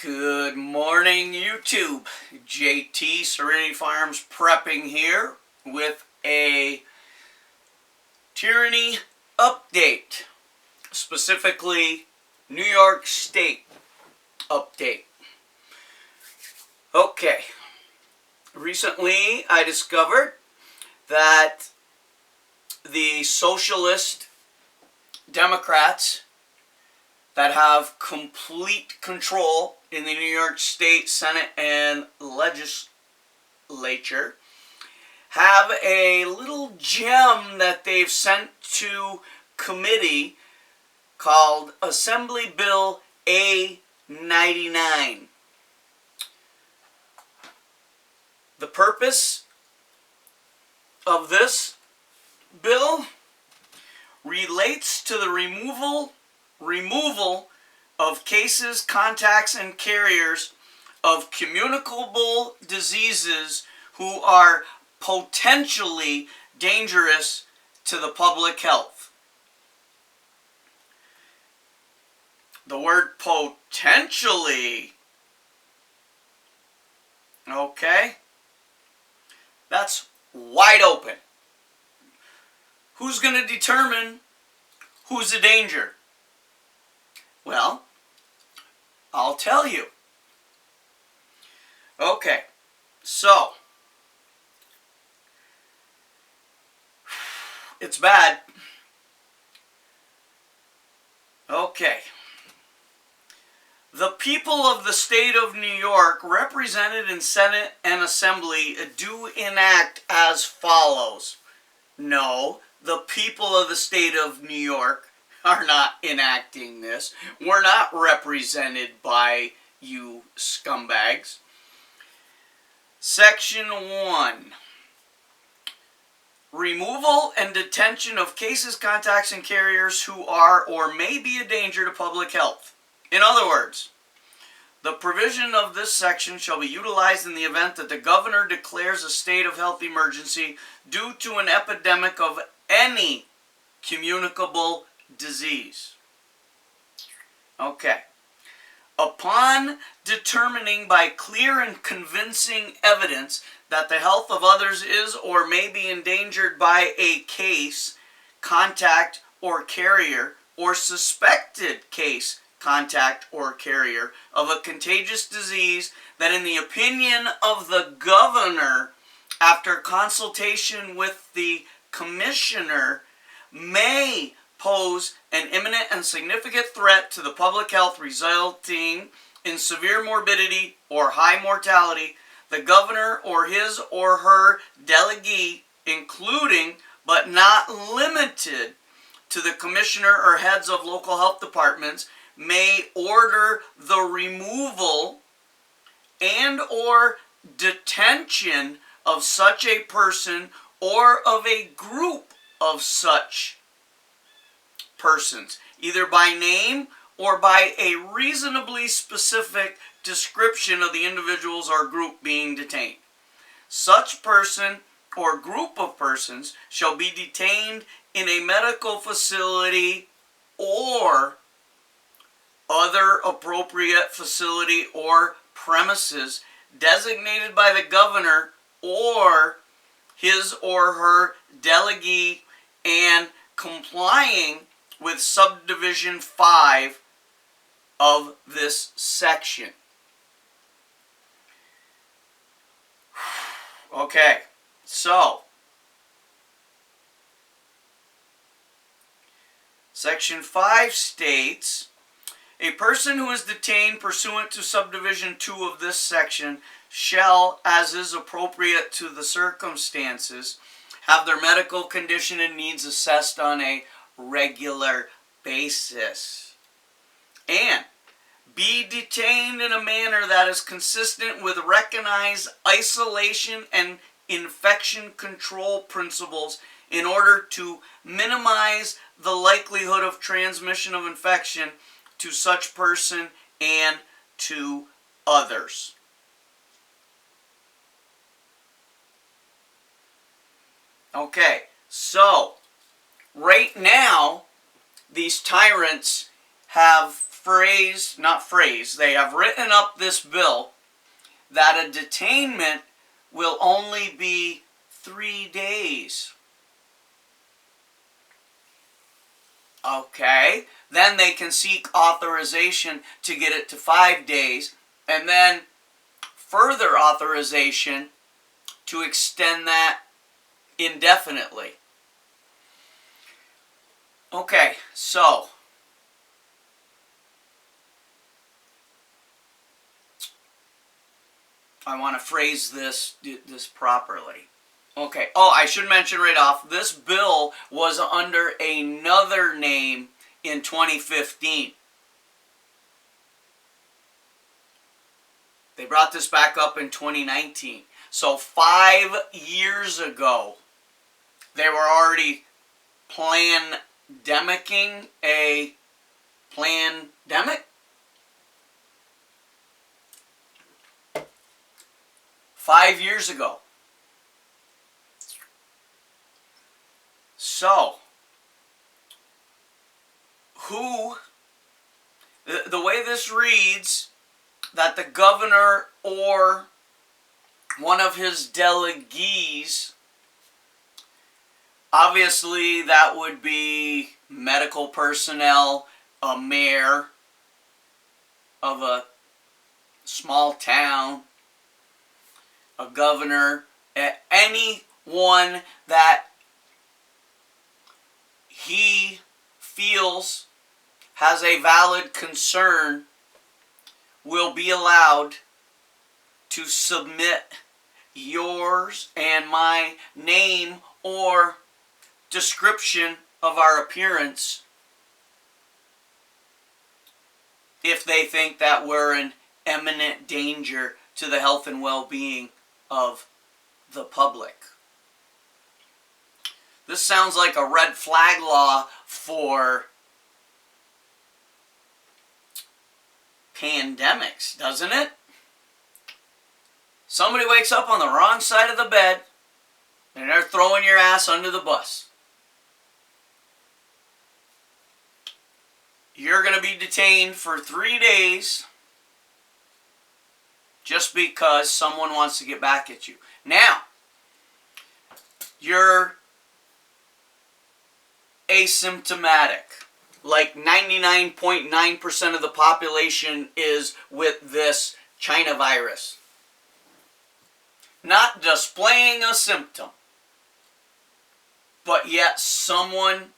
Good morning, YouTube. JT Serenity Farms prepping here with a tyranny update, specifically New York State update. Okay, recently I discovered that the socialist Democrats that have complete control in the New York State Senate and Legislature have a little gem that they've sent to committee called Assembly Bill A-99. The purpose of this bill relates to the removal of cases, contacts, and carriers of communicable diseases who are potentially dangerous to the public health. The word potentially, okay, that's wide open. Who's going to determine who's a danger? Well, I'll tell you. Okay, so it's bad. Okay. The people of the state of New York, represented in Senate and Assembly, do enact as follows. No, the people of the state of New York are not enacting this. We're not represented by you scumbags. Section 1. Removal and detention of cases, contacts, and carriers who are or may be a danger to public health. In other words, the provision of this section shall be utilized in the event that the governor declares a state of health emergency due to an epidemic of any communicable disease. Okay. Upon determining by clear and convincing evidence that the health of others is or may be endangered by a case, contact, or carrier, or suspected case, contact, or carrier of a contagious disease that in the opinion of the governor, after consultation with the commissioner, may pose an imminent and significant threat to the public health resulting in severe morbidity or high mortality, the governor or his or her delegee, including but not limited to the commissioner or heads of local health departments, may order the removal and or detention of such a person or of a group of such persons, either by name or by a reasonably specific description of the individuals or group being detained. Such person or group of persons shall be detained in a medical facility or other appropriate facility or premises designated by the governor or his or her delegee and complying with subdivision 5 of this section. Okay, so Section 5 states, a person who is detained pursuant to subdivision 2 of this section shall, as is appropriate to the circumstances, have their medical condition and needs assessed on a regular basis, and be detained in a manner that is consistent with recognized isolation and infection control principles in order to minimize the likelihood of transmission of infection to such person and to others. Okay, so right now these tyrants have they have written up this bill that a detainment will only be 3 days. Okay, then they can seek authorization to get it to 5 days, and then further authorization to extend that indefinitely. Okay, so I want to phrase this properly. Okay, oh, I should mention right off, this bill was under another name in 2015. They brought this back up in 2019. So 5 years ago, they were already pandemicking a pandemic? 5 years ago. So, the way this reads, that the governor or one of his delegees, obviously that would be medical personnel, a mayor of a small town, a governor, anyone that he feels has a valid concern will be allowed to submit yours and my name or description of our appearance if they think that we're in imminent danger to the health and well-being of the public. This sounds like a red flag law for pandemics, doesn't it? Somebody wakes up on the wrong side of the bed and they're throwing your ass under the bus. You're going to be detained for 3 days just because someone wants to get back at you. Now, you're asymptomatic. Like 99.9% of the population is with this China virus. Not displaying a symptom. But yet someone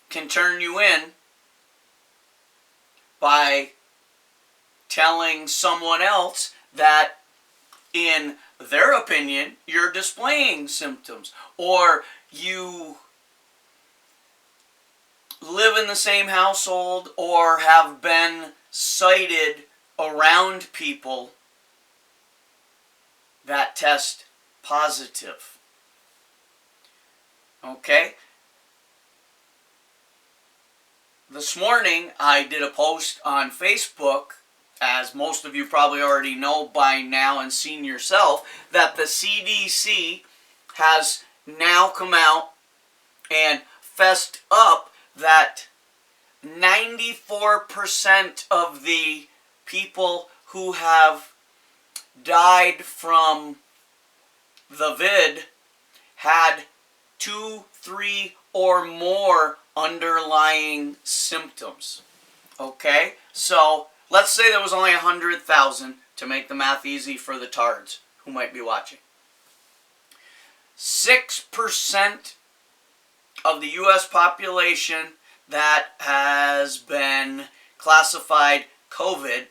can turn you in by telling someone else that in their opinion you're displaying symptoms, or you live in the same household or have been cited around people that test positive. Okay? This morning I did a post on Facebook, as most of you probably already know by now and seen yourself, that the CDC has now come out and fessed up that 94% of the people who have died from the vid had 2, 3, or more underlying symptoms. Okay? So, let's say there was only 100,000 to make the math easy for the tards who might be watching. 6% of the U.S. population that has been classified COVID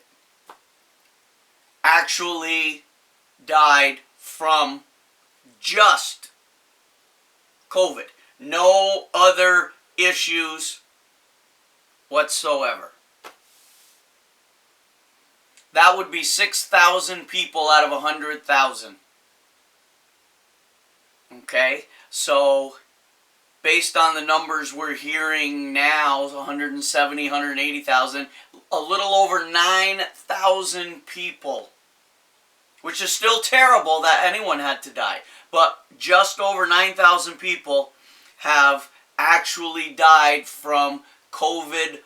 actually died from just COVID. No other issues whatsoever. That would be 6,000 people out of 100,000. Okay? So, based on the numbers we're hearing now, 170, 180,000, a little over 9,000 people. Which is still terrible that anyone had to die. But just over 9,000 people have actually died from COVID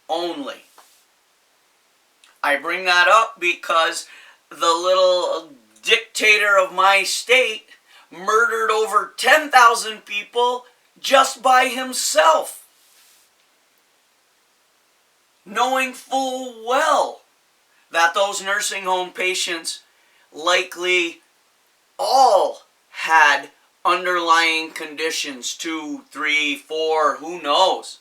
only. I bring that up because the little dictator of my state murdered over 10,000 people just by himself, knowing full well that those nursing home patients likely all had underlying conditions, 2, 3, 4, who knows.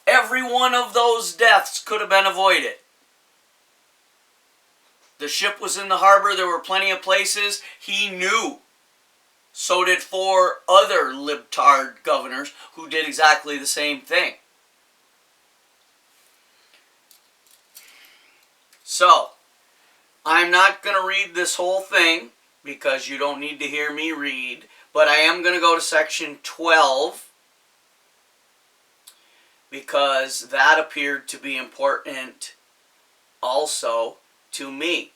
Every one of those deaths could have been avoided. The ship was in the harbor. There were plenty of places he knew. So did 4 other libtard governors who did exactly the same thing. So, I'm not going to read this whole thing because you don't need to hear me read, but I am going to go to section 12 because that appeared to be important also to me.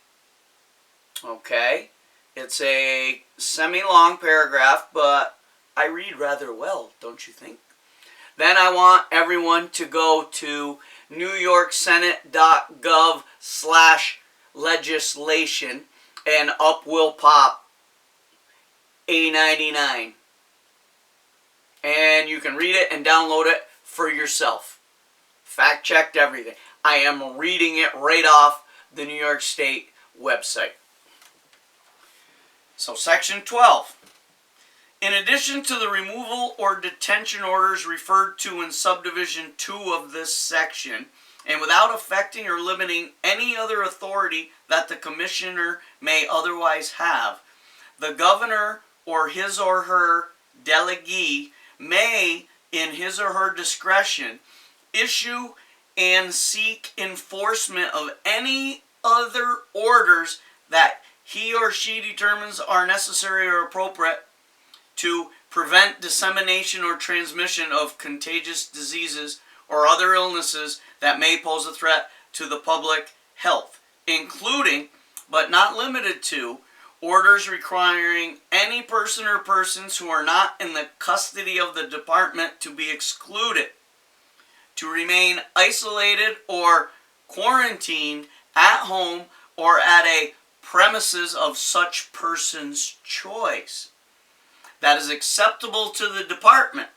Okay? It's a semi-long paragraph, but I read rather well, don't you think? Then I want everyone to go to newyorksenate.gov/legislation, and up will pop A99. And you can read it and download it for yourself. Fact-checked everything. I am reading it right off the New York State website. So section 12. In addition to the removal or detention orders referred to in subdivision 2 of this section, and without affecting or limiting any other authority that the commissioner may otherwise have, the governor or his or her delegee may, in his or her discretion, issue and seek enforcement of any other orders that he or she determines are necessary or appropriate to prevent dissemination or transmission of contagious diseases or other illnesses that may pose a threat to the public health, including, but not limited to, orders requiring any person or persons who are not in the custody of the department to be excluded, to remain isolated or quarantined at home or at a premises of such person's choice that is acceptable to the department,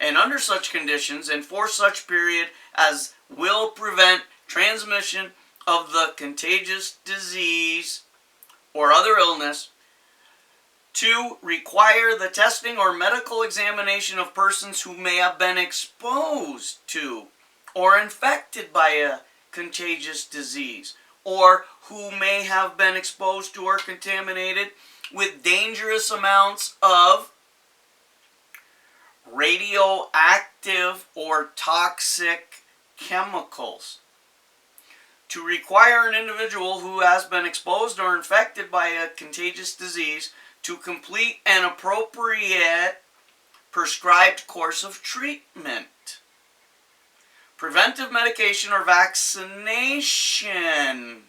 and under such conditions and for such period as will prevent transmission of the contagious disease or other illness, to require the testing or medical examination of persons who may have been exposed to or infected by a contagious disease, or who may have been exposed to or contaminated with dangerous amounts of radioactive or toxic chemicals. To require an individual who has been exposed or infected by a contagious disease to complete an appropriate prescribed course of treatment, preventive medication, or vaccination.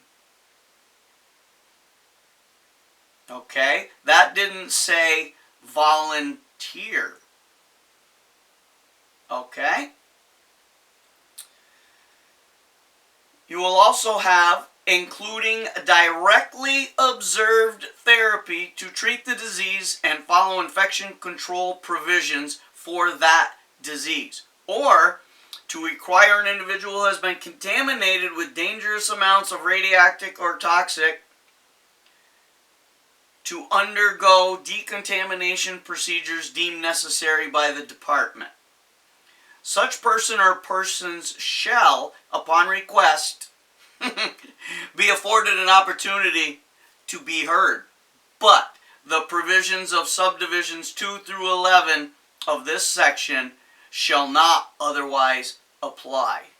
Okay, that didn't say volunteer. Okay? You will also have, including directly observed therapy to treat the disease and follow infection control provisions for that disease, or to require an individual who has been contaminated with dangerous amounts of radioactive or toxic to undergo decontamination procedures deemed necessary by the department. Such person or persons shall, upon request, be afforded an opportunity to be heard. But the provisions of subdivisions 2 through 11 of this section shall not otherwise apply.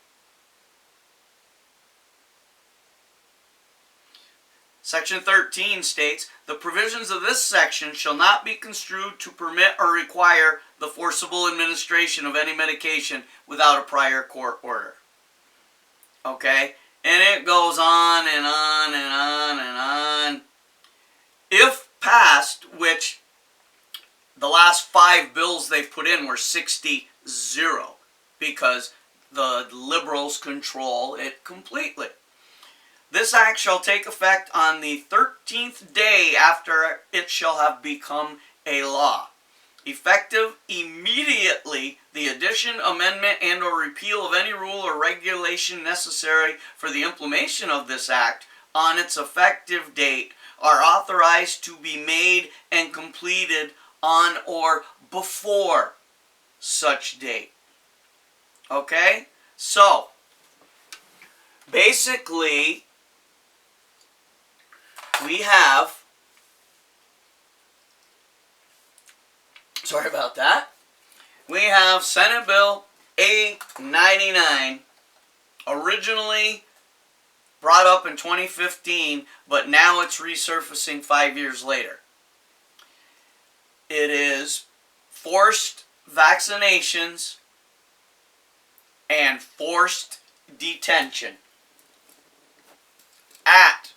Section 13 states, the provisions of this section shall not be construed to permit or require the forcible administration of any medication without a prior court order. Okay? And it goes on and on and on and on. If passed, which the last 5 bills they've put in were 60-0, because the liberals control it completely. This act shall take effect on the 13th day after it shall have become a law. Effective immediately, the addition, amendment, and or repeal of any rule or regulation necessary for the implementation of this act on its effective date are authorized to be made and completed on or before such date. Okay? So, basically, we have, sorry about that, we have Senate Bill A99, originally brought up in 2015, but now it's resurfacing 5 years later. It is forced vaccinations and forced detention at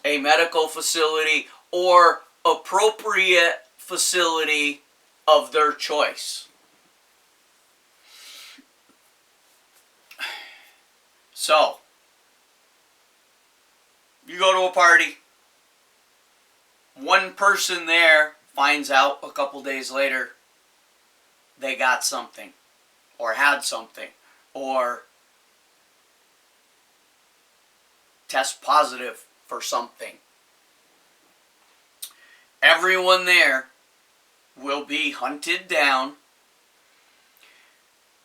a medical facility or appropriate facility of their choice. So, you go to a party, one person there finds out a couple days later they got something, or had something, or test positive for something. Everyone there will be hunted down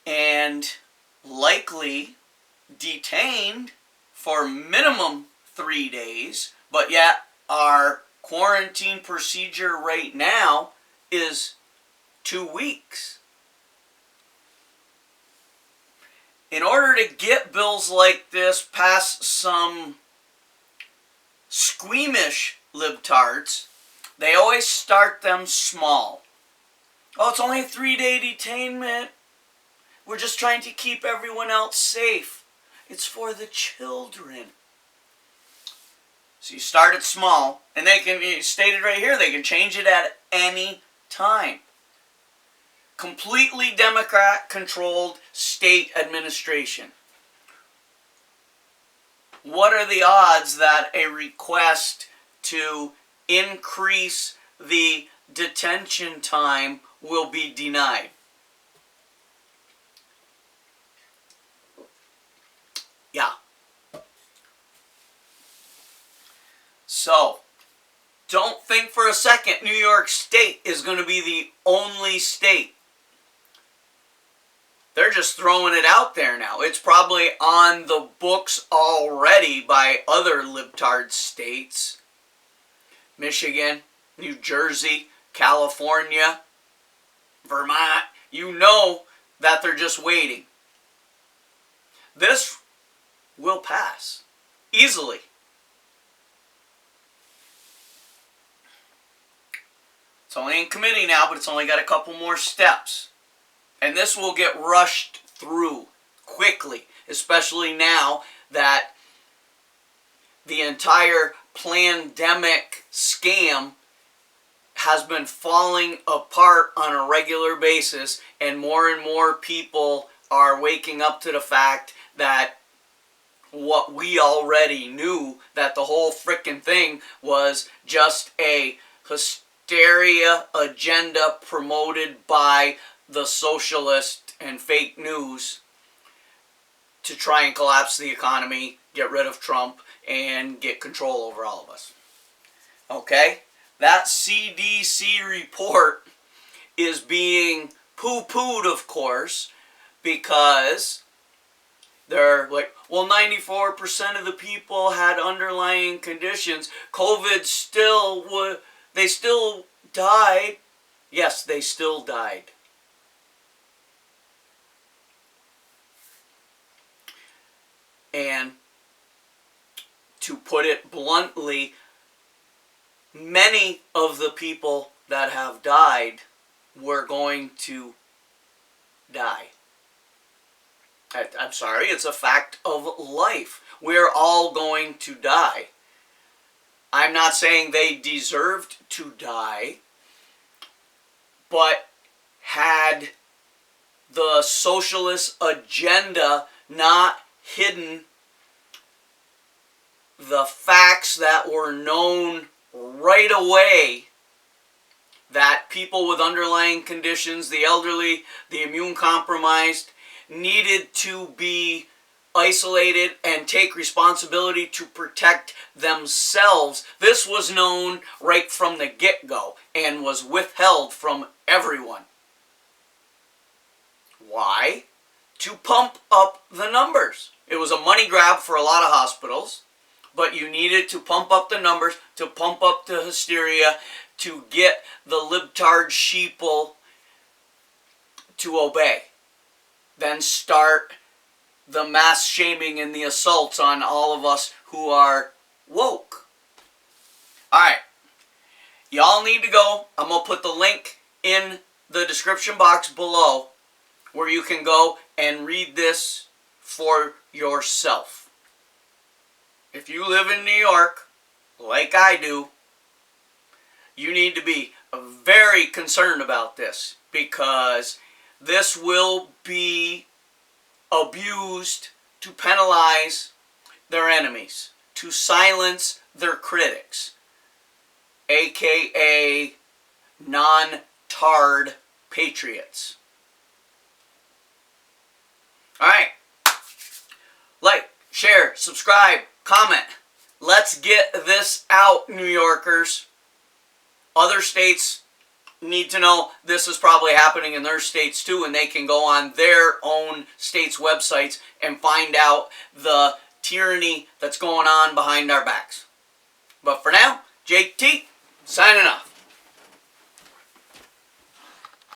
and likely detained for minimum 3 days, but yet our quarantine procedure right now is 2 weeks. In order to get bills like this past some squeamish libtards, they always start them small. Oh, it's only a 3-day detainment. We're just trying to keep everyone else safe. It's for the children. So you start it small, and they can, stated right here, they can change it at any time. Completely Democrat-controlled state administration. What are the odds that a request to increase the detention time will be denied? Yeah. So, don't think for a second New York State is going to be the only state. They're just throwing it out there now. It's probably on the books already by other libtard states. Michigan, New Jersey, California, Vermont. You know that they're just waiting. This will pass easily. It's only in committee now, but it's only got a couple more steps. And this will get rushed through quickly, especially now that the entire pandemic scam has been falling apart on a regular basis, and more people are waking up to the fact that what we already knew, that the whole frickin' thing was just a hysteria agenda promoted by the socialist and fake news to try and collapse the economy, get rid of Trump, and get control over all of us. Okay? That CDC report is being poo-pooed, of course, because they're like, well, 94% of the people had underlying conditions. COVID they still died. Yes, they still died. And to put it bluntly, many of the people that have died were going to die. I'm sorry, it's a fact of life. We're all going to die. I'm not saying they deserved to die, but had the socialist agenda, not hidden the facts that were known right away, that people with underlying conditions, the elderly, the immune compromised, needed to be isolated and take responsibility to protect themselves. This was known right from the get-go and was withheld from everyone. Why? To pump up the numbers. It was a money grab for a lot of hospitals, but you needed to pump up the numbers, to pump up the hysteria, to get the libtard sheeple to obey. Then start the mass shaming and the assaults on all of us who are woke. Alright, y'all need to go. I'm going to put the link in the description box below where you can go and read this for yourself. If you live in New York, like I do, you need to be very concerned about this, because this will be abused to penalize their enemies, to silence their critics, aka non-tard patriots. Alright, like, share, subscribe, comment. Let's get this out, New Yorkers. Other states need to know this is probably happening in their states too, and they can go on their own states' websites and find out the tyranny that's going on behind our backs. But for now, JT, signing off.